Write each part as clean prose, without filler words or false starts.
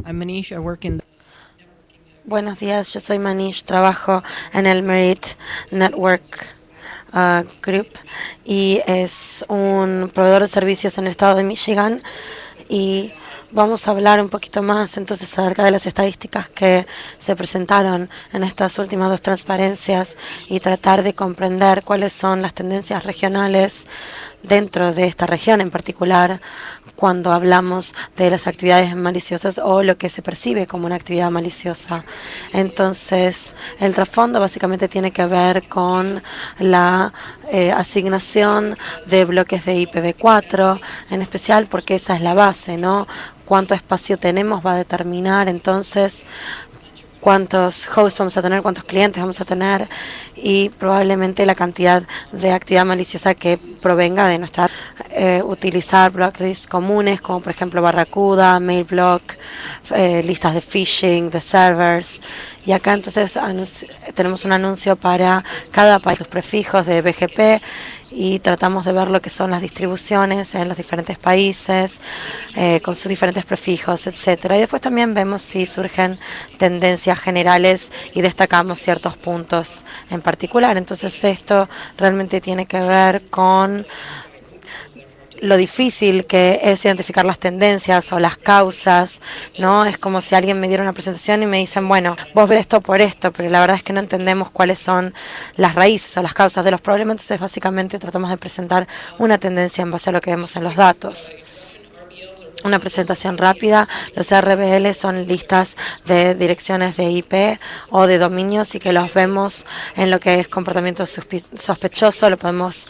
I'm Manish. I work in Buenos días, yo soy Manish, trabajo en el Merit Network Group y es un proveedor de servicios en el estado de Michigan y vamos a hablar un poquito más entonces acerca de las estadísticas que se presentaron en estas últimas dos transparencias y tratar de comprender cuáles son las tendencias regionales dentro de esta región en particular cuando hablamos de las actividades maliciosas o lo que se percibe como una actividad maliciosa. Entonces, el trasfondo básicamente tiene que ver con la asignación de bloques de IPv4, en especial porque esa es la base, ¿no? Cuánto espacio tenemos va a determinar entonces cuántos hosts vamos a tener, cuántos clientes vamos a tener y probablemente la cantidad de actividad maliciosa que provenga de nuestra utilizar blocks comunes como por ejemplo Barracuda, Mailblock, listas de phishing, de servers. Y acá entonces tenemos un anuncio para cada país, los prefijos de BGP y tratamos de ver lo que son las distribuciones en los diferentes países con sus diferentes prefijos, etcétera. Y después también vemos si surgen tendencias generales y destacamos ciertos puntos en particular. Entonces esto realmente tiene que ver con lo difícil que es identificar las tendencias o las causas, ¿no? Es como si alguien me diera una presentación y me dicen, bueno, vos ves esto por esto, pero la verdad es que no entendemos cuáles son las raíces o las causas de los problemas, entonces básicamente tratamos de presentar una tendencia en base a lo que vemos en los datos. Una presentación rápida, los RBL son listas de direcciones de IP o de dominios y que los vemos en lo que es comportamiento sospechoso, lo podemos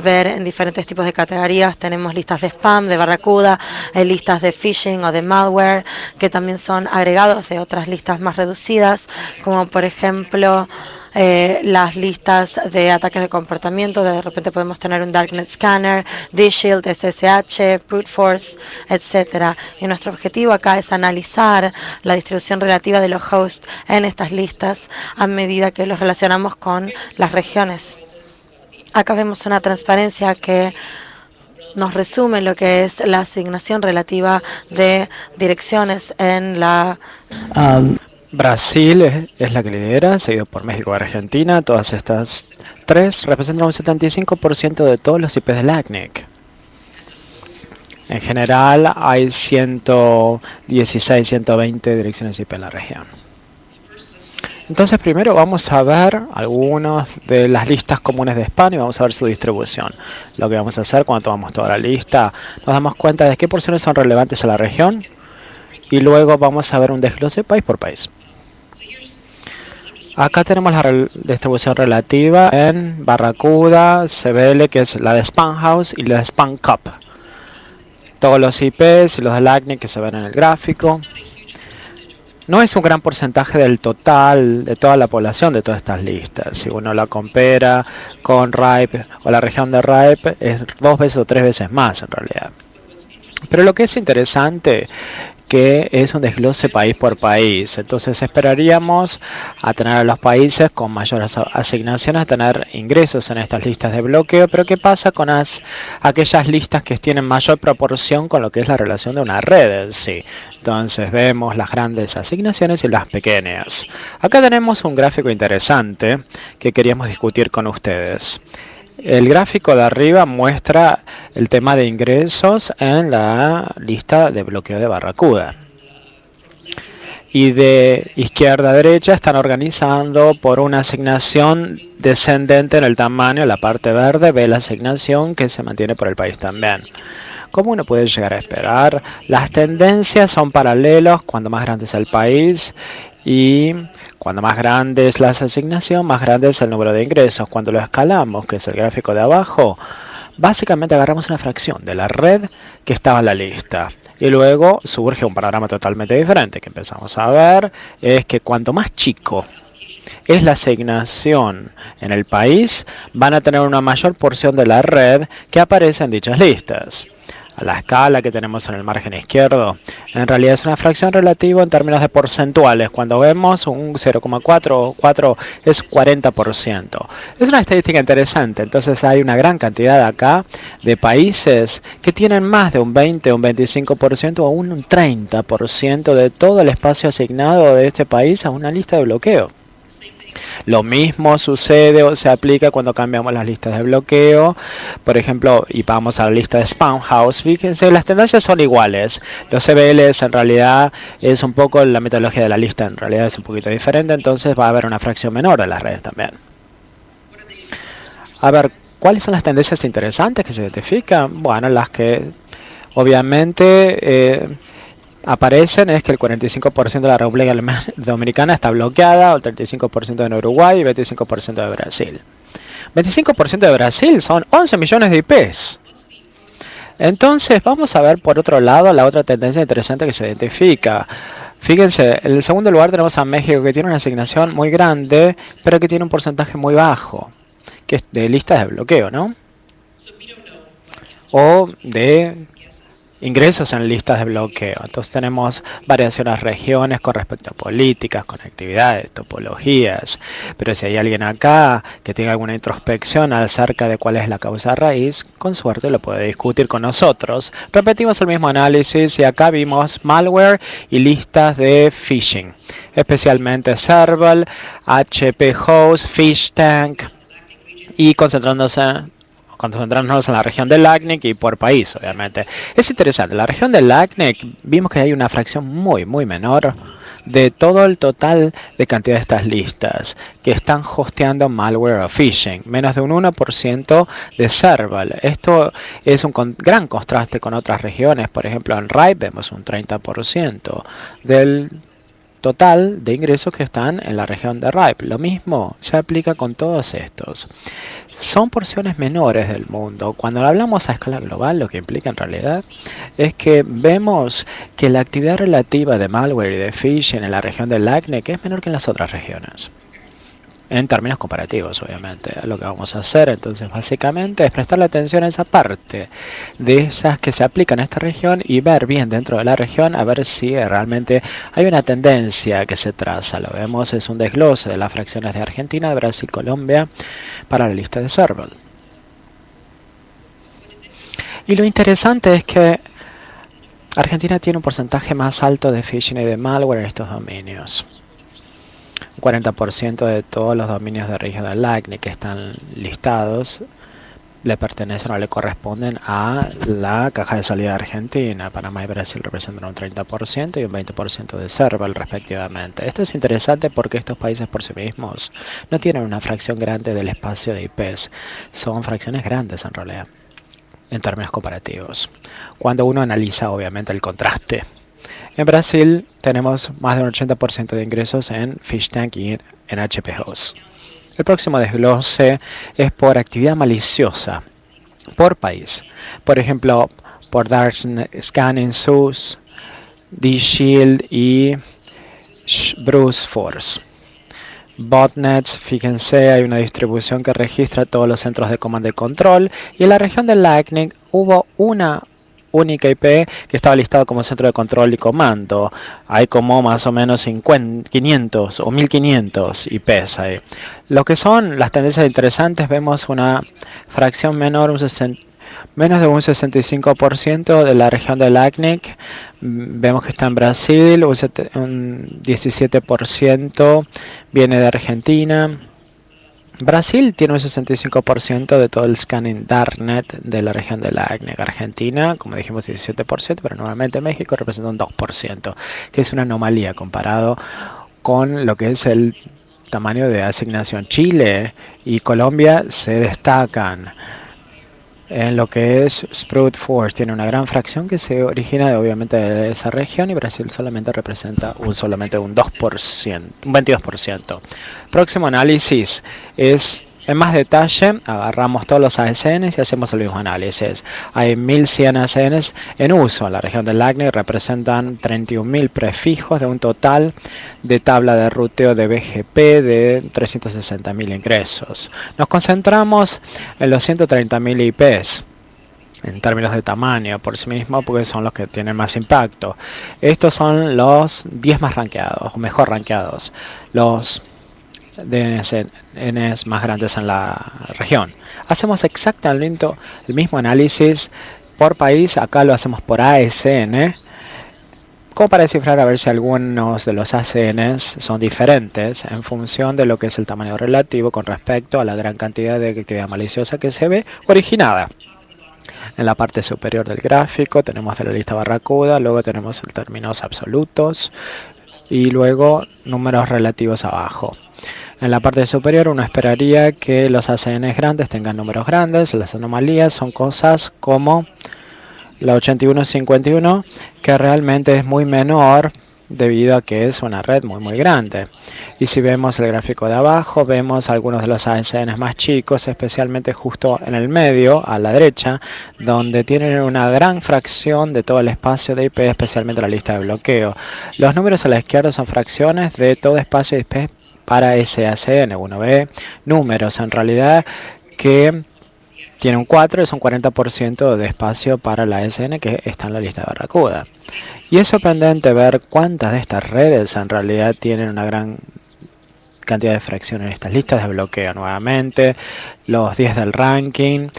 ver en diferentes tipos de categorías, tenemos listas de spam, de Barracuda, listas de phishing o de malware, que también son agregados de otras listas más reducidas, como por ejemplo las listas de ataques de comportamiento. De repente podemos tener un Darknet Scanner, D-Shield, SSH, Brute Force, etcétera. Y nuestro objetivo acá es analizar la distribución relativa de los hosts en estas listas a medida que los relacionamos con las regiones. Acá vemos una transparencia que nos resume lo que es la asignación relativa de direcciones en la Brasil es la que lidera, seguido por México y Argentina. Todas estas tres representan un 75% de todos los IPs de LACNIC. En general hay 116, 120 direcciones IP en la región. Entonces primero vamos a ver algunas de las listas comunes de spam y vamos a ver su distribución. Lo que vamos a hacer cuando tomamos toda la lista, nos damos cuenta de qué porciones son relevantes a la región y luego vamos a ver un desglose país por país. Acá tenemos la distribución relativa en Barracuda, CBL, que es la de Spam House y la de Spam Cup. Todos los IPs y los de LACNIC que se ven en el gráfico. No es un gran porcentaje del total de toda la población de todas estas listas. Si uno la compara con RIPE o la región de RIPE, es 2 veces o 3 veces más en realidad. Pero lo que es interesante que es un desglose país por país. Entonces esperaríamos a tener a los países con mayores asignaciones, a tener ingresos en estas listas de bloqueo, pero ¿qué pasa con aquellas listas que tienen mayor proporción con lo que es la relación de una red en sí? Entonces vemos las grandes asignaciones y las pequeñas. Acá tenemos un gráfico interesante que queríamos discutir con ustedes. El gráfico de arriba muestra el tema de ingresos en la lista de bloqueo de Barracuda. Y de izquierda a derecha están organizando por una asignación descendente en el tamaño. La parte verde ve la asignación que se mantiene por el país también. Como uno puede llegar a esperar, las tendencias son paralelos cuando más grande es el país y cuando más grande es la asignación, más grande es el número de ingresos. Cuando lo escalamos, que es el gráfico de abajo, básicamente agarramos una fracción de la red que estaba en la lista. Y luego surge un panorama totalmente diferente que empezamos a ver, es que cuanto más chico es la asignación en el país, van a tener una mayor porción de la red que aparece en dichas listas. a la escala que tenemos en el margen izquierdo, en realidad es una fracción relativa en términos de porcentuales. Cuando vemos un 0,4 es 40%. Es una estadística interesante. Entonces hay una gran cantidad acá de países que tienen más de un 20, un 25% o un 30% de todo el espacio asignado de este país a una lista de bloqueo. Lo mismo sucede o se aplica cuando cambiamos las listas de bloqueo, por ejemplo, y vamos a la lista de Spamhaus. Fíjense, las tendencias son iguales. Los CBLs en realidad es un poco la metodología de la lista, en realidad es un poquito diferente, entonces va a haber una fracción menor de las redes también. A ver, ¿cuáles son las tendencias interesantes que se identifican? Bueno, las que obviamente aparecen es que el 45% de la República Dominicana está bloqueada, el 35% en Uruguay y 25% de Brasil. 25% de Brasil son 11 millones de IPs. Entonces vamos a ver por otro lado la otra tendencia interesante que se identifica. Fíjense, en el segundo lugar tenemos a México, que tiene una asignación muy grande, pero que tiene un porcentaje muy bajo, que es de listas de bloqueo, ¿no? O de ingresos en listas de bloqueo. Entonces tenemos variaciones regiones con respecto a políticas, conectividades, topologías. Pero si hay alguien acá que tenga alguna introspección acerca de cuál es la causa raíz, con suerte lo puede discutir con nosotros. Repetimos el mismo análisis y acá vimos malware y listas de phishing, especialmente Serval, HP Host, PhishTank, y concentrándonos en la región del LACNIC y por país, obviamente. Es interesante, la región del LACNIC vimos que hay una fracción muy menor de todo el total de cantidad de estas listas que están hosteando malware o phishing, menos de un 1% de Serval. Esto es un gran contraste con otras regiones. Por ejemplo, en RIPE vemos un 30% del total de ingresos que están en la región de RIPE. Lo mismo se aplica con todos estos. Son porciones menores del mundo. Cuando hablamos a escala global, lo que implica en realidad es que vemos que la actividad relativa de malware y de phishing en la región del LACNIC es menor que en las otras regiones. En términos comparativos, obviamente, lo que vamos a hacer entonces básicamente es prestarle atención a esa parte de esas que se aplican a esta región y ver bien dentro de la región a ver si realmente hay una tendencia que se traza. Lo vemos, es un desglose de las fracciones de Argentina, de Brasil, Colombia para la lista de Serval. Y lo interesante es que Argentina tiene un porcentaje más alto de phishing y de malware en estos dominios. 40% de todos los dominios de región del LACNIC que están listados le pertenecen o le corresponden a la caja de salida de Argentina. Panamá y Brasil representan un 30% y un 20% de Serval respectivamente. Esto es interesante porque estos países por sí mismos no tienen una fracción grande del espacio de IPs. Son fracciones grandes en realidad, en términos comparativos, cuando uno analiza obviamente el contraste. En Brasil tenemos más de un 80% de ingresos en PhishTank y en HP Host. El próximo desglose es por actividad maliciosa, por país. Por ejemplo, por Dark Scanning, SUS, DShield y Bruce Force. Botnets, fíjense, hay una distribución que registra todos los centros de comando y control. Y en la región del LACNIC hubo una única IP que estaba listado como centro de control y comando. Hay como más o menos 500 o 1500 IPs ahí. Lo que son las tendencias interesantes, vemos una fracción menor, menos de un 65% de la región del LACNIC. Vemos que está en Brasil, un 17% viene de Argentina. Brasil tiene un 65% de todo el scanning Darknet de la región de LACNIC. Argentina, como dijimos, 17%, pero normalmente México representa un 2%, que es una anomalía comparado con lo que es el tamaño de asignación. Chile y Colombia se destacan en lo que es Sprout Force. Tiene una gran fracción que se origina obviamente de esa región, y Brasil solamente representa solamente un 2%, un 22%. Próximo análisis es en más detalle. Agarramos todos los ASNs y hacemos el mismo análisis. Hay 1100 ASNs en uso en la región del LACNIC, representan 31.000 prefijos de un total de tabla de ruteo de BGP de 360.000 ingresos. Nos concentramos en los 130.000 IPs. en términos de tamaño por sí mismo, porque son los que tienen más impacto. Estos son los 10 más rankeados, o mejor rankeados, los DNS más grandes en la región. Hacemos exactamente el mismo análisis por país. Acá lo hacemos por ASN, como para descifrar a ver si algunos de los ACNs son diferentes en función de lo que es el tamaño relativo con respecto a la gran cantidad de actividad maliciosa que se ve originada. En la parte superior del gráfico tenemos de la lista Barracuda, luego tenemos términos absolutos y luego números relativos abajo. En la parte superior uno esperaría que los ACNs grandes tengan números grandes. Las anomalías son cosas como la 8151, que realmente es muy menor debido a que es una red muy grande. Y si vemos el gráfico de abajo, vemos algunos de los ASNs más chicos, especialmente justo en el medio, a la derecha, donde tienen una gran fracción de todo el espacio de IP, especialmente la lista de bloqueo. Los números a la izquierda son fracciones de todo espacio de IP para ese ACN. Uno ve números en realidad que tiene un 4, es un 40% de espacio para la ASN que está en la lista de Barracuda. Y es sorprendente ver cuántas de estas redes en realidad tienen una gran cantidad de fracciones en estas listas de bloqueo. Nuevamente, los 10 del ranking.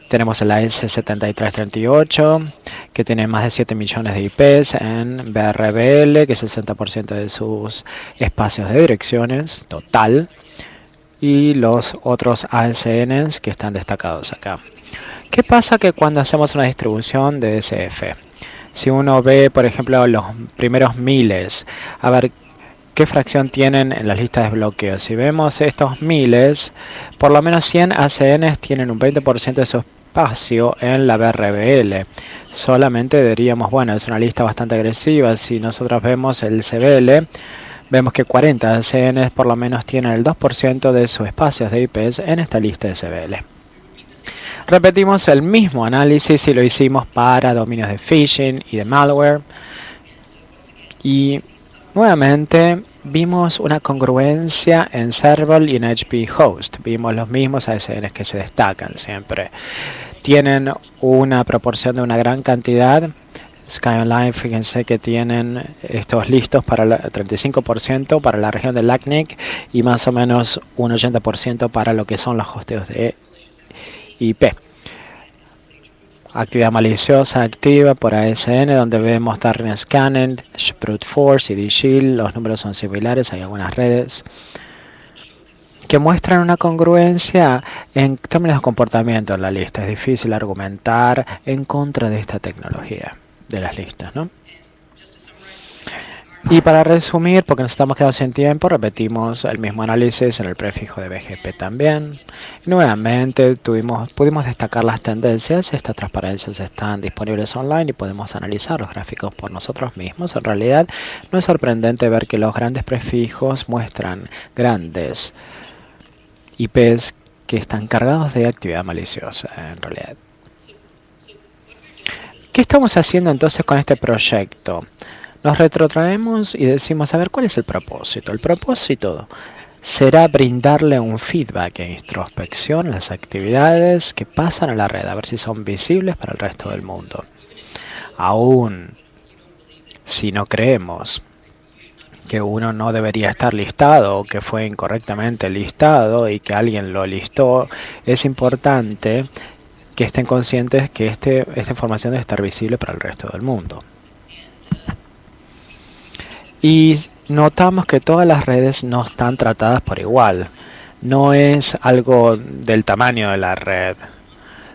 Tenemos el AS7338, que tiene más de 7 millones de IPs en BRBL, que es el 60% de sus espacios de direcciones total. Y los otros ASNs que están destacados acá. ¿Qué pasa que cuando hacemos una distribución de DSF? Si uno ve, por ejemplo, los primeros miles, a ver qué fracción tienen en las listas de bloqueo. Si vemos estos miles, por lo menos 100 ASNs tienen un 20% de su espacio en la BRBL. Solamente diríamos, bueno, es una lista bastante agresiva. Si nosotros vemos el CBL, vemos que 40 ACNs por lo menos tienen el 2% de sus espacios de IPs en esta lista de CBL. Repetimos el mismo análisis y lo hicimos para dominios de phishing y de malware. Y nuevamente vimos una congruencia en Server y en HP Host. Vimos los mismos ACNs que se destacan siempre. Tienen una proporción de una gran cantidad. Sky Online, fíjense que tienen estos listos para el 35% para la región de LACNIC y más o menos un 80% para lo que son los hosteos de IP. Actividad maliciosa activa por ASN, donde vemos Darknet Scanning, Brute Force y D-Shield. Los números son similares, hay algunas redes que muestran una congruencia en términos de comportamiento en la lista. Es difícil argumentar en contra de esta tecnología de las listas, ¿no? Y para resumir, porque nos estamos quedando sin tiempo, repetimos el mismo análisis en el prefijo de BGP también. Y nuevamente pudimos destacar las tendencias. Estas transparencias están disponibles online y podemos analizar los gráficos por nosotros mismos. En realidad no es sorprendente ver que los grandes prefijos muestran grandes IPs que están cargados de actividad maliciosa en realidad. ¿Qué estamos haciendo entonces con este proyecto? Nos retrotraemos y decimos, a ver, ¿cuál es el propósito? El propósito será brindarle un feedback e introspección a las actividades que pasan a la red, a ver si son visibles para el resto del mundo. Aún si no creemos que uno no debería estar listado o que fue incorrectamente listado y que alguien lo listó, es importante que estén conscientes que esta información debe estar visible para el resto del mundo. Y notamos que todas las redes no están tratadas por igual. No es algo del tamaño de la red.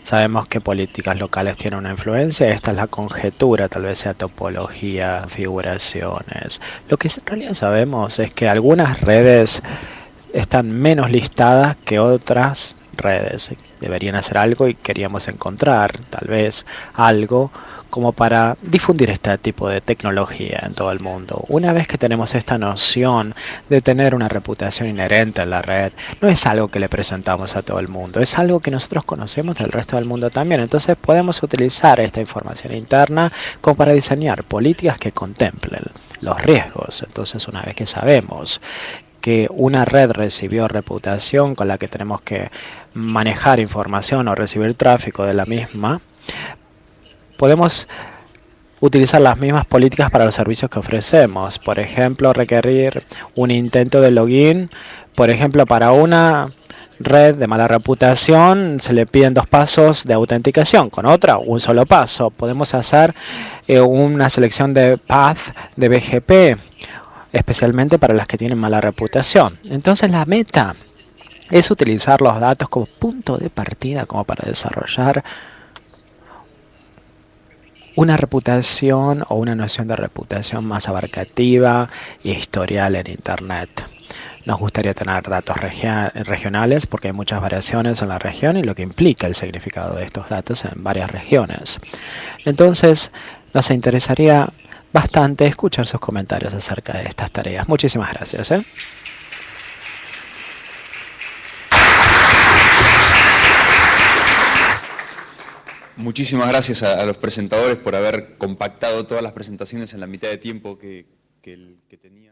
Sabemos que políticas locales tienen una influencia. Esta es la conjetura, tal vez sea topología, figuraciones. Lo que en realidad sabemos es que algunas redes están menos listadas que otras redes. Deberían hacer algo y queríamos encontrar tal vez algo como para difundir este tipo de tecnología en todo el mundo. Una vez que tenemos esta noción de tener una reputación inherente en la red, no es algo que le presentamos a todo el mundo, es algo que nosotros conocemos del resto del mundo también. Entonces podemos utilizar esta información interna como para diseñar políticas que contemplen los riesgos. Entonces, una vez que sabemos que una red recibió reputación con la que tenemos que manejar información o recibir tráfico de la misma, Podemos utilizar las mismas políticas para los servicios que ofrecemos. Por ejemplo, requerir un intento de login. Por ejemplo, para una red de mala reputación se le piden 2 pasos de autenticación. Con otra, un solo paso. Podemos hacer una selección de path de BGP, especialmente para las que tienen mala reputación. Entonces, la meta es utilizar los datos como punto de partida como para desarrollar una reputación o una noción de reputación más abarcativa e historial en Internet. Nos gustaría tener datos regionales porque hay muchas variaciones en la región y lo que implica el significado de estos datos en varias regiones. Entonces, nos interesaría bastante escuchar sus comentarios acerca de estas tareas. Muchísimas gracias. Muchísimas gracias a los presentadores por haber compactado todas las presentaciones en la mitad de tiempo que tenían.